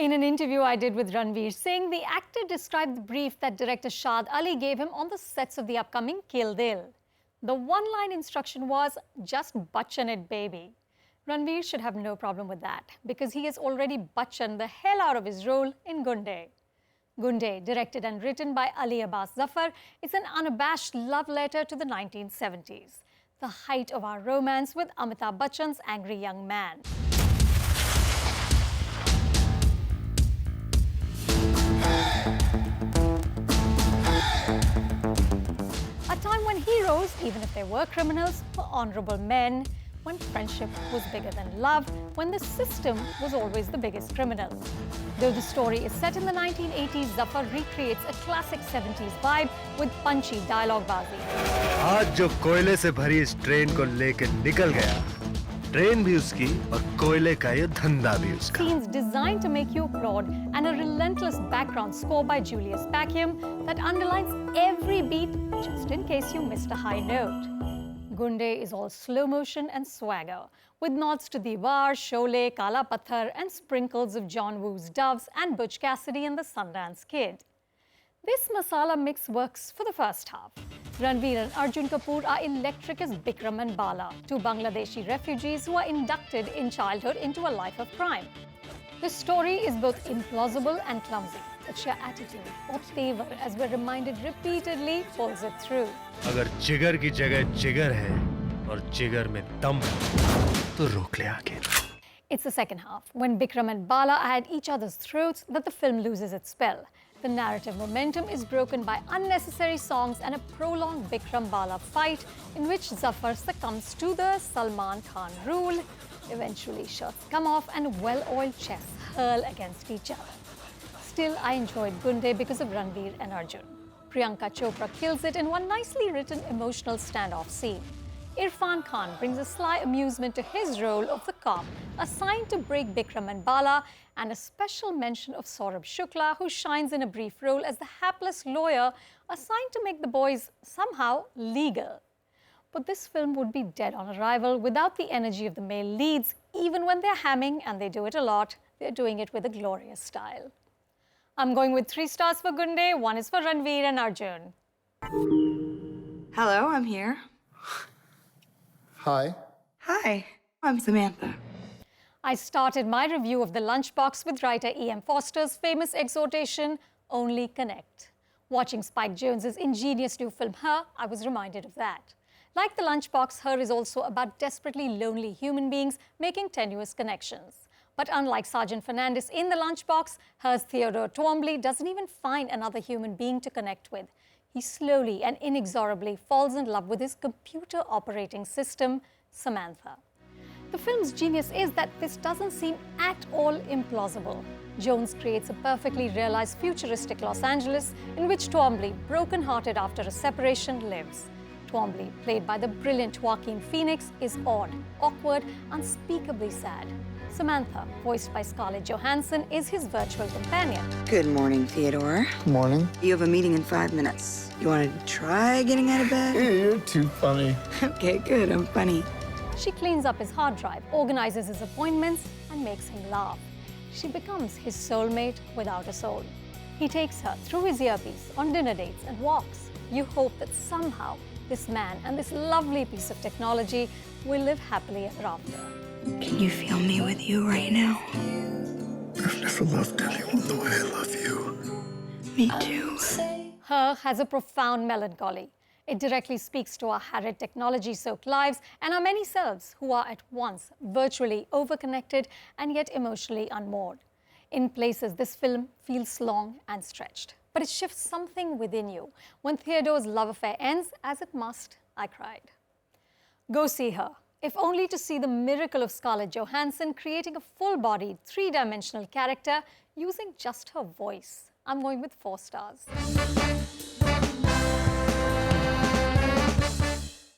In an interview I did with Ranveer Singh, the actor described the brief that director Shad Ali gave him on the sets of the upcoming Kill Dil. The one-line instruction was, "Just Bachchan it, baby." Ranveer should have no problem with that, because he has already Bachchan the hell out of his role in Gunday. Gunday, directed and written by Ali Abbas Zafar, is an unabashed love letter to the 1970s, the height of our romance with Amitabh Bachchan's angry young man. A time when heroes, even if they were criminals, were honorable men, when friendship was bigger than love, when the system was always the biggest criminal. Though the story is set in the 1980s, Zafar recreates a classic 70s vibe with punchy dialogue-bazi. आज जो कोयले से भरी इस train को लेकर निकल गया, ट्रेन भी उसकी और कोयले का ये धंधा भी उसका. Scenes designed to make you applaud and a relentless background score by Julius Packiam that underlines every beat just in case you missed a high note. Gunday is all slow motion and swagger, with nods to Diwar, Sholay, Kala Patthar and sprinkles of John Woo's Doves and Butch Cassidy and the Sundance Kid. This masala mix works for the first half. Ranveer and Arjun Kapoor are electric as Bikram and Bala, two Bangladeshi refugees who are inducted in childhood into a life of crime. The story is both implausible and clumsy, but sheer attitude, or tevar, as we're reminded repeatedly, pulls it through. अगर जिगर की जगह जिगर है और जिगर में दम है, तो रोक ले आके. It's the second half, when Bikram and Bala are at each other's throats, that the film loses its spell. The narrative momentum is broken by unnecessary songs and a prolonged Bikram-Bala fight in which Zafar succumbs to the Salman Khan rule. Eventually, shirts come off and well-oiled chests hurl against each other. Still, I enjoyed Gunday because of Ranveer and Arjun. Priyanka Chopra kills it in one nicely written emotional standoff scene. Irfan Khan brings a sly amusement to his role of the cop assigned to break Bikram and Bala, and a special mention of Saurabh Shukla, who shines in a brief role as the hapless lawyer assigned to make the boys somehow legal. But this film would be dead on arrival without the energy of the male leads. Even when they're hamming, and they do it a lot, they're doing it with a glorious style. I'm going with 3 stars for Gunday. 1 is for Ranveer and Arjun. Hello, I'm here. Hi. Hi, I'm Samantha. I started my review of The Lunchbox with writer E.M. Foster's famous exhortation, "Only connect." Watching Spike Jonze's ingenious new film, Her, I was reminded of that. Like The Lunchbox, Her is also about desperately lonely human beings making tenuous connections. But unlike Sergeant Fernandez in The Lunchbox, Her's Theodore Twombly doesn't even find another human being to connect with. He slowly and inexorably falls in love with his computer operating system, Samantha. The film's genius is that this doesn't seem at all implausible. Jones creates a perfectly realized futuristic Los Angeles in which Twombly, broken-hearted after a separation, lives. Twombly, played by the brilliant Joaquin Phoenix, is odd, awkward, unspeakably sad. Samantha, voiced by Scarlett Johansson, is his virtual companion. Good morning, Theodore. Morning. You have a meeting in 5 minutes. You want to try getting out of bed? You're too funny. Okay, good, I'm funny. She cleans up his hard drive, organizes his appointments, and makes him laugh. She becomes his soulmate without a soul. He takes her through his earpiece on dinner dates and walks. You hope that somehow this man and this lovely piece of technology will live happily ever after. Can you feel me with you right now? I've never loved anyone the way I love you. Me too. Her has a profound melancholy. It directly speaks to our harried technology-soaked lives and our many selves who are at once virtually overconnected and yet emotionally unmoored. In places, this film feels long and stretched, but it shifts something within you. When Theodore's love affair ends, as it must, I cried. Go see Her, if only to see the miracle of Scarlett Johansson creating a full-bodied, 3-dimensional character using just her voice. I'm going with 4 stars.